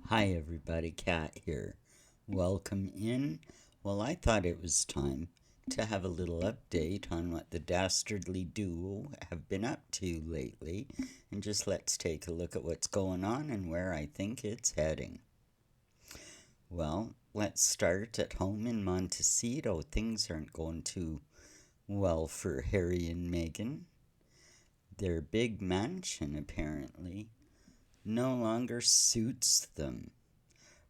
Hi everybody, Kat here. Welcome in. Well, I thought it was time to have a little update on what the dastardly duo have been up to lately, and just let's take a look at what's going on and where I think it's heading. Well, let's start at home in Montecito. Things aren't going too well for Harry and Meghan. Their big mansion, apparently, no longer suits them.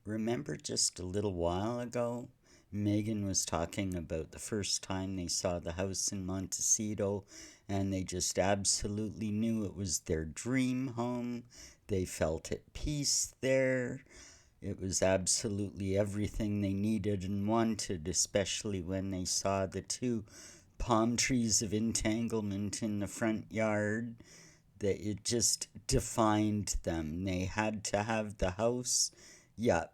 Remember just a little while ago, Megan was talking about the first time they saw the house in Montecito and they just absolutely knew it was their dream home. They felt at peace there. It was absolutely everything they needed and wanted, especially when they saw the two palm trees of entanglement in the front yard. That it just defined them. They had to have the house. Yep,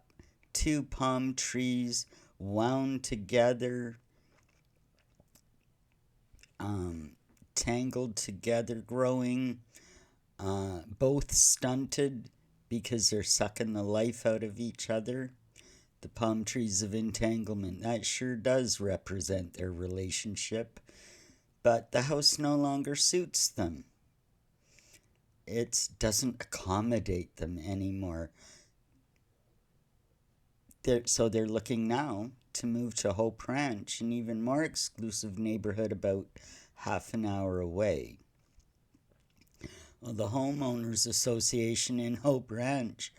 two palm trees wound together, tangled together, growing, both stunted because they're sucking the life out of each other. The palm trees of entanglement, that sure does represent their relationship, but the house no longer suits them. It doesn't accommodate them anymore. So they're looking now to move to Hope Ranch, an even more exclusive neighborhood about half an hour away. Well, the Homeowners Association in Hope Ranch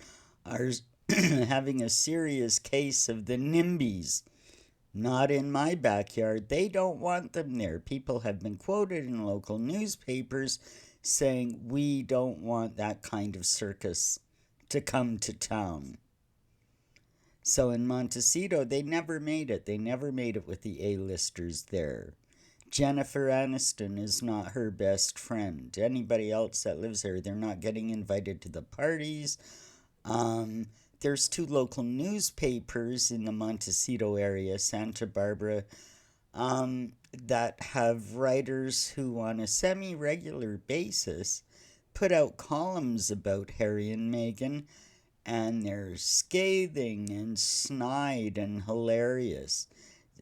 are having a serious case of the NIMBY'S. Not in my backyard. They don't want them there. People have been quoted in local newspapers saying, we don't want that kind of circus to come to town. So in Montecito, they never made it. They never made it with the A-listers there. Jennifer Aniston is not her best friend. Anybody else that lives there, they're not getting invited to the parties. There's two local newspapers in the Montecito area, Santa Barbara, that have writers who, on a semi-regular basis, put out columns about Harry and Meghan, and they're scathing and snide and hilarious.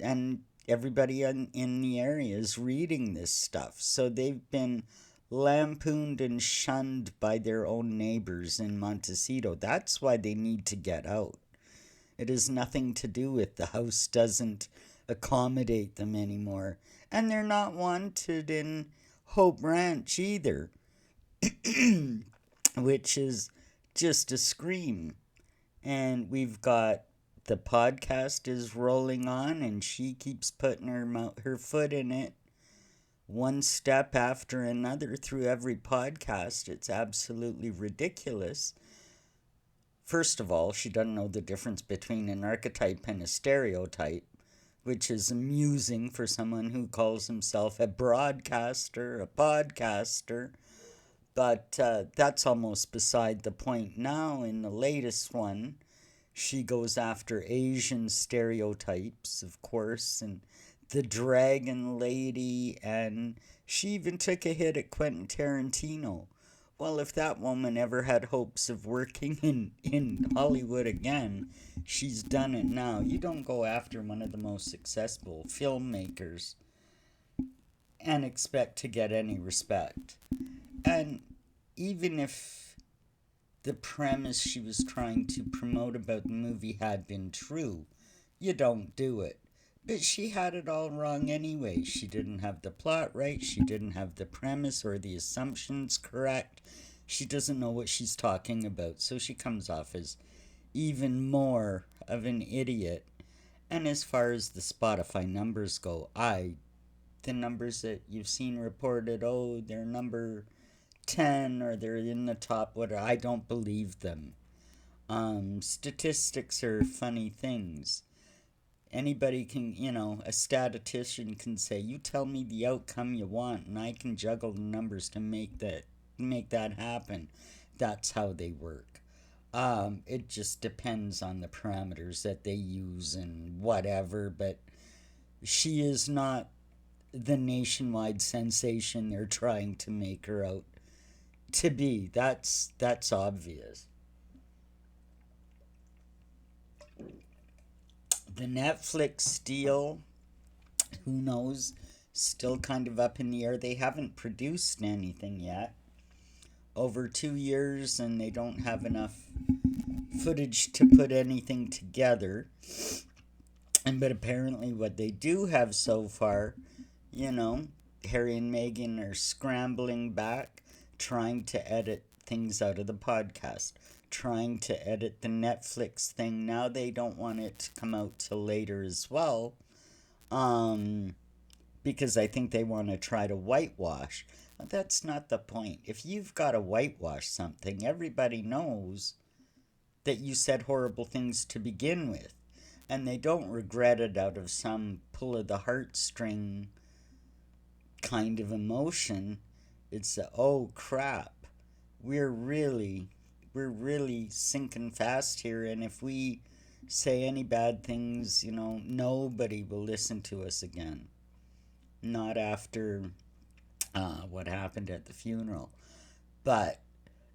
And everybody in the area is reading this stuff. So they've been lampooned and shunned by their own neighbors in Montecito. That's why they need to get out. It has nothing to do with the house doesn't accommodate them anymore. And they're not wanted in Hope Ranch either, which is just a scream. And we've got the podcast is rolling on, and she keeps putting her foot in it one step after another through every podcast. It's absolutely ridiculous. First of all, she doesn't know the difference between an archetype and a stereotype, which is amusing for someone who calls himself a broadcaster, a podcaster. But that's almost beside the point now. In the latest one, she goes after Asian stereotypes, of course, and the dragon lady, and she even took a hit at Quentin Tarantino. Well, if that woman ever had hopes of working in Hollywood again, she's done it now. You don't go after one of the most successful filmmakers and expect to get any respect. And even if the premise she was trying to promote about the movie had been true, you don't do it. But she had it all wrong anyway. She didn't have the plot right. She didn't have the premise or the assumptions correct. She doesn't know what she's talking about. So she comes off as even more of an idiot. And as far as the Spotify numbers go, the numbers that you've seen reported, oh, they're number 10 or they're in the top, whatever, I don't believe them. Statistics are funny things. Anybody can, a statistician can say, you tell me the outcome you want and I can juggle the numbers to make that happen. That's how they work. It just depends on the parameters that they use and whatever, but she is not the nationwide sensation they're trying to make her out to be. That's obvious. The Netflix deal, who knows, still kind of up in the air. They haven't produced anything yet. Over 2 years, and they don't have enough footage to put anything together. But apparently, what they do have so far, you know, Harry and Meghan are scrambling back, trying to edit things out of the podcast, trying to edit the Netflix thing. Now they don't want it to come out till later as well, um, because I think they want to try to whitewash. But that's not the point. If you've got to whitewash something, everybody knows that you said horrible things to begin with. And they don't regret it out of some pull of the heartstring kind of emotion. It's oh crap, we're really sinking fast here, and if we say any bad things, nobody will listen to us again. Not after what happened at the funeral. But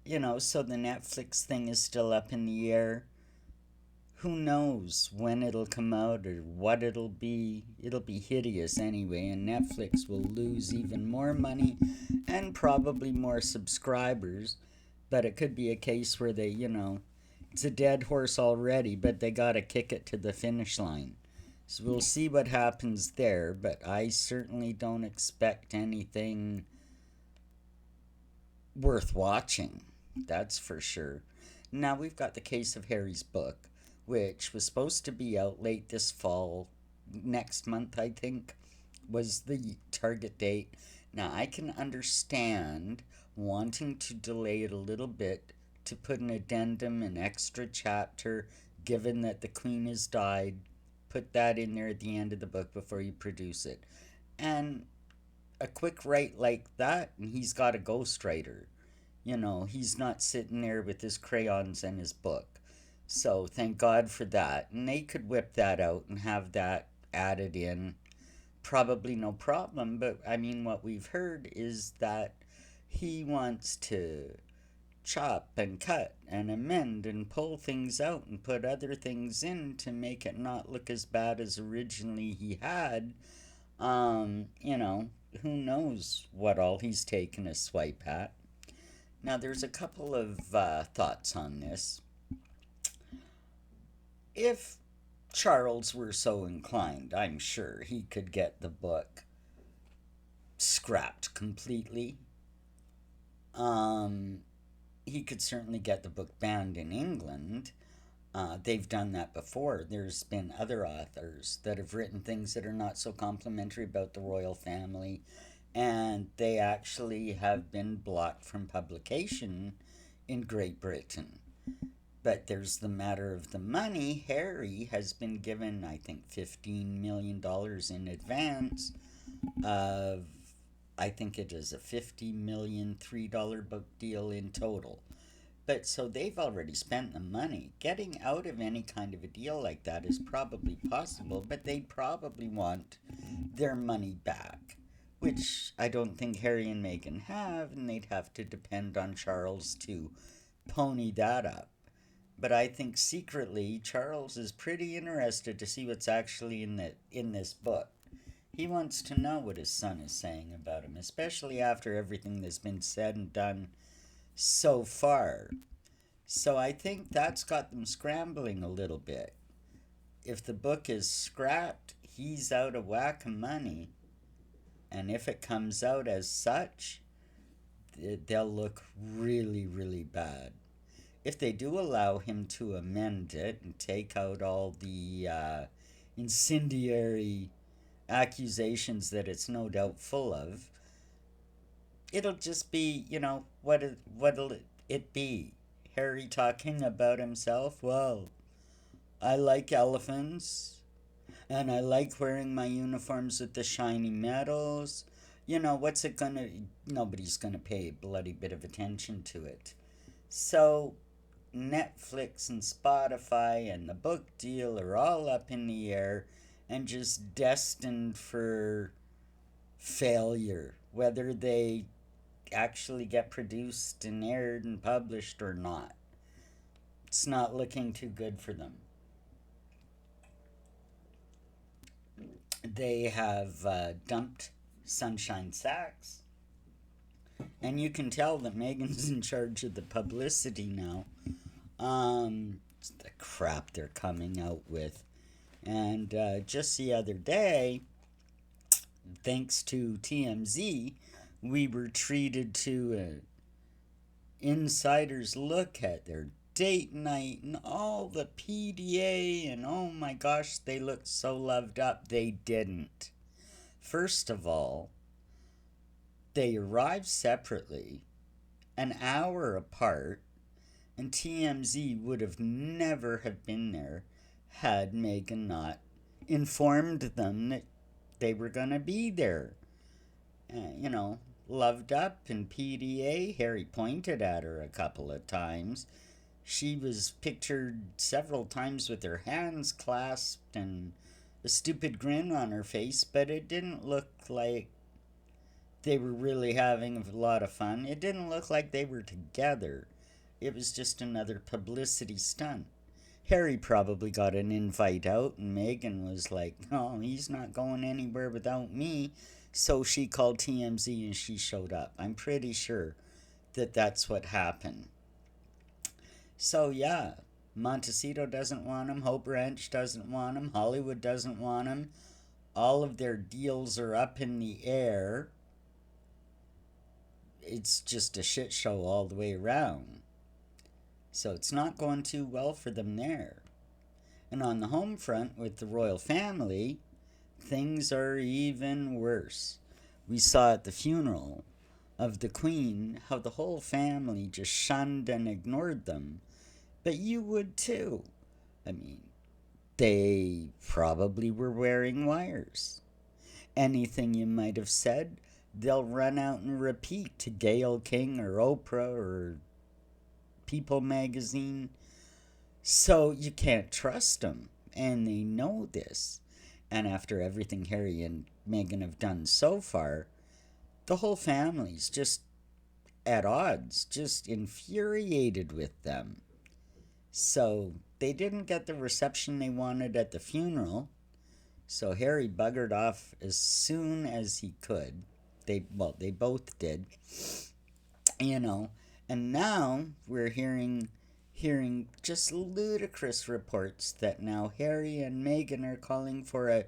so the Netflix thing is still up in the air. Who knows when it'll come out or what it'll be. It'll be hideous anyway, and Netflix will lose even more money and probably more subscribers. But it could be a case where they, it's a dead horse already, but they gotta kick it to the finish line. So we'll see what happens there, but I certainly don't expect anything worth watching. That's for sure. Now we've got the case of Harry's book, which was supposed to be out late this fall. Next month, I think, was the target date. Now, I can understand wanting to delay it a little bit to put an addendum, an extra chapter, given that the Queen has died. Put that in there at the end of the book before you produce it. And a quick write like that, and he's got a ghostwriter. He's not sitting there with his crayons and his book. So thank God for that. And they could whip that out and have that added in. Probably no problem. But I mean, what we've heard is that he wants to chop and cut and amend and pull things out and put other things in to make it not look as bad as originally he had. Who knows what all he's taken a swipe at. Now, there's a couple of thoughts on this. If Charles were so inclined, I'm sure he could get the book scrapped completely. He could certainly get the book banned in England. They've done that before. There's been other authors that have written things that are not so complimentary about the royal family, and they actually have been blocked from publication in Great Britain. But there's the matter of the money. Harry has been given, I think, $15 million in advance of, I think it is a $50 million $3 book deal in total. But so they've already spent the money. Getting out of any kind of a deal like that is probably possible, but they probably want their money back, which I don't think Harry and Meghan have, and they'd have to depend on Charles to pony that up. But I think secretly Charles is pretty interested to see what's actually in this book. He wants to know what his son is saying about him, especially after everything that's been said and done so far. So I think that's got them scrambling a little bit. If the book is scrapped, he's out of whack of money. And if it comes out as such, they'll look really, really bad. If they do allow him to amend it and take out all the incendiary accusations that it's no doubt full of, it'll just be, what'll it be? Harry talking about himself? Well, I like elephants, and I like wearing my uniforms with the shiny medals. What's it gonna... Nobody's gonna pay a bloody bit of attention to it. So Netflix and Spotify and the book deal are all up in the air and just destined for failure, whether they actually get produced and aired and published or not. It's not looking too good for them. they have dumped Sunshine Sachs. And you can tell that Meghan's in charge of the publicity now. It's the crap they're coming out with. And just the other day, thanks to TMZ, we were treated to an insider's look at their date night and all the PDA, and oh my gosh, they looked so loved up. They didn't. First of all, they arrived separately, an hour apart, and TMZ would have never have been there had Meghan not informed them that they were going to be there. You know, loved up in PDA. Harry pointed at her a couple of times. She was pictured several times with her hands clasped and a stupid grin on her face, but it didn't look like they were really having a lot of fun. It didn't look like they were together. It was just another publicity stunt. Harry probably got an invite out, and Meghan was like, oh, he's not going anywhere without me. So she called TMZ and she showed up. I'm pretty sure that that's what happened. So yeah, Montecito doesn't want him. Hope Ranch doesn't want him. Hollywood doesn't want him. All of their deals are up in the air. It's just a shit show all the way around. So it's not going too well for them there. And on the home front with the royal family, things are even worse. We saw at the funeral of the Queen how the whole family just shunned and ignored them. But you would too. I mean, they probably were wearing wires. Anything you might have said, they'll run out and repeat to Gayle King or Oprah or People magazine. So you can't trust them, and they know this. And after everything Harry and Meghan have done so far, the whole family's just at odds, just infuriated with them. So they didn't get the reception they wanted at the funeral. So Harry buggered off as soon as he could. They both did. You know, and now we're hearing just ludicrous reports that now Harry and Meghan are calling for a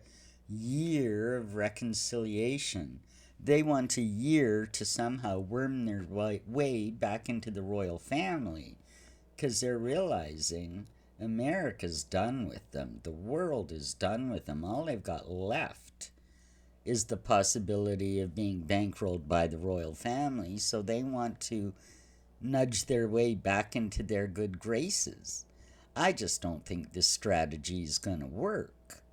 year of reconciliation. They want a year to somehow worm their way back into the royal family, because they're realizing America's done with them. The world is done with them. All they've got left is the possibility of being bankrolled by the royal family, so they want to nudge their way back into their good graces. I just don't think this strategy is going to work.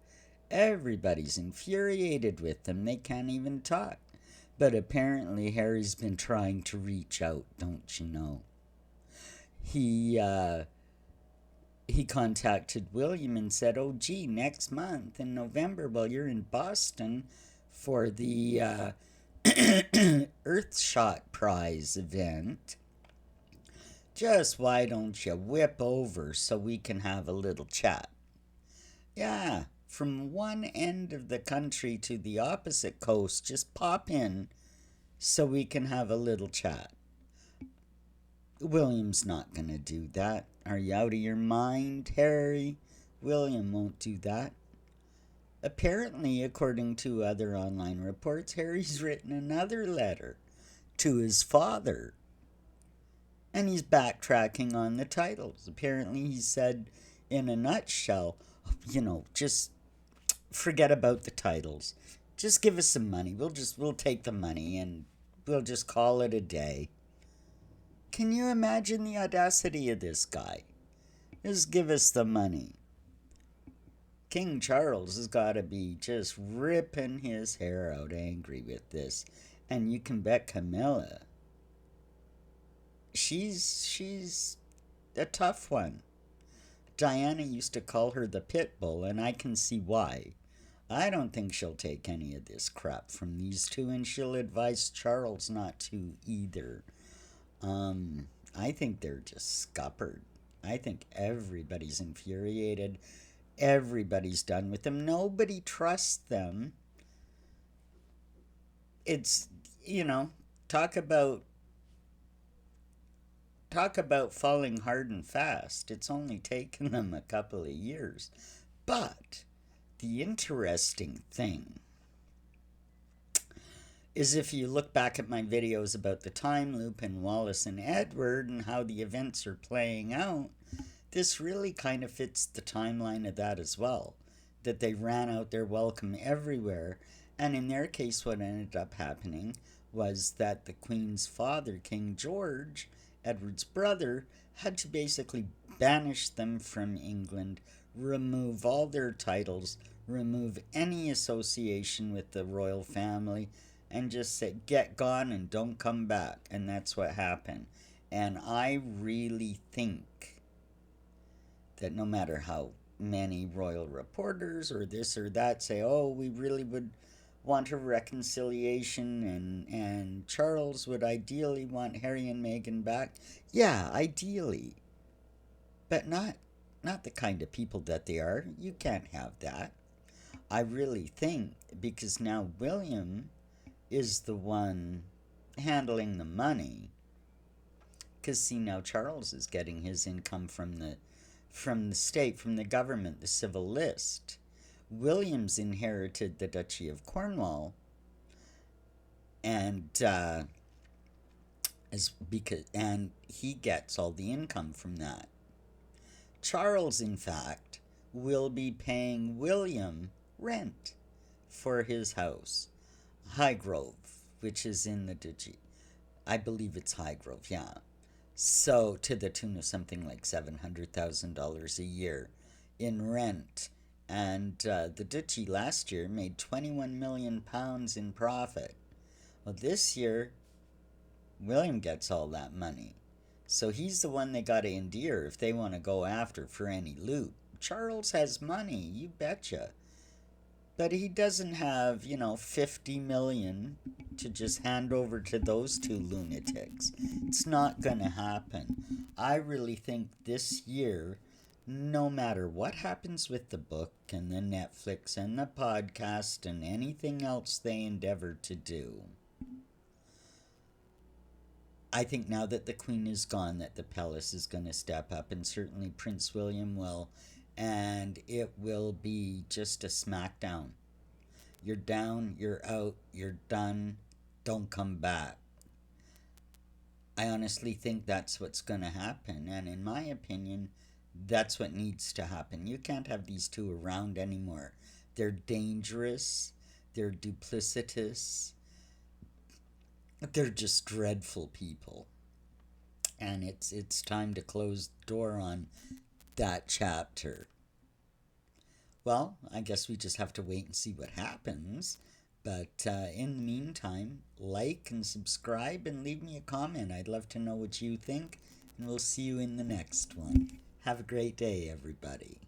Everybody's infuriated with them. They can't even talk. But apparently Harry's been trying to reach out, don't you know? He contacted William and said, oh, gee, next month in November, while you're in Boston for the Earthshot Prize event, just why don't you whip over so we can have a little chat? Yeah, from one end of the country to the opposite coast, just pop in so we can have a little chat. William's not going to do that. Are you out of your mind, Harry? William won't do that. Apparently, according to other online reports, Harry's written another letter to his father. And he's backtracking on the titles. Apparently, he said, in a nutshell, just forget about the titles. Just give us some money. We'll take the money and we'll just call it a day. Can you imagine the audacity of this guy? Just give us the money. King Charles has got to be just ripping his hair out angry with this. And you can bet Camilla, she's a tough one. Diana used to call her the pit bull, and I can see why. I don't think she'll take any of this crap from these two, and she'll advise Charles not to either. I think they're just scuppered. I think everybody's infuriated. Everybody's done with them. Nobody trusts them. it's, you know, talk about talk about falling hard and fast. It's only taken them a couple of years. But the interesting thing is, if you look back at my videos about the time loop and Wallace and Edward and how the events are playing out, this really kind of fits the timeline of that as well. That they ran out their welcome everywhere, and in their case, what ended up happening was that the Queen's father, King George, Edward's brother, had to basically banish them from England, remove all their titles, remove any association with the royal family, and just say, get gone and don't come back. And that's what happened. And I really think that no matter how many royal reporters or this or that say, oh, we really would want a reconciliation, and Charles would ideally want Harry and Meghan back. Yeah, ideally. But not the kind of people that they are. You can't have that. I really think because now William is the one handling the money. Because see, now Charles is getting his income from the state, from the government, the civil list. William's inherited the Duchy of Cornwall, and and he gets all the income from that. Charles, in fact, will be paying William rent for his house, Highgrove, which is in the Duchy. I believe it's Highgrove, yeah. So, to the tune of something like $700,000 a year in rent. And the Duchy last year made £21 million in profit. Well, this year, William gets all that money. So he's the one they got to endear if they want to go after for any loot. Charles has money, you betcha. But he doesn't have, 50 million to just hand over to those two lunatics. It's not going to happen. I really think this year, no matter what happens with the book and the Netflix and the podcast and anything else they endeavor to do, I think now that the Queen is gone, that the palace is going to step up, and certainly Prince William will, and it will be just a smackdown. You're down, you're out, you're done, don't come back. I honestly think that's what's going to happen, and in my opinion, that's what needs to happen. You can't have these two around anymore. They're dangerous, they're duplicitous, they're just dreadful people. And it's time to close the door on that chapter. Well, I guess we just have to wait and see what happens. But in the meantime, like and subscribe and leave me a comment. I'd love to know what you think. And we'll see you in the next one. Have a great day, everybody.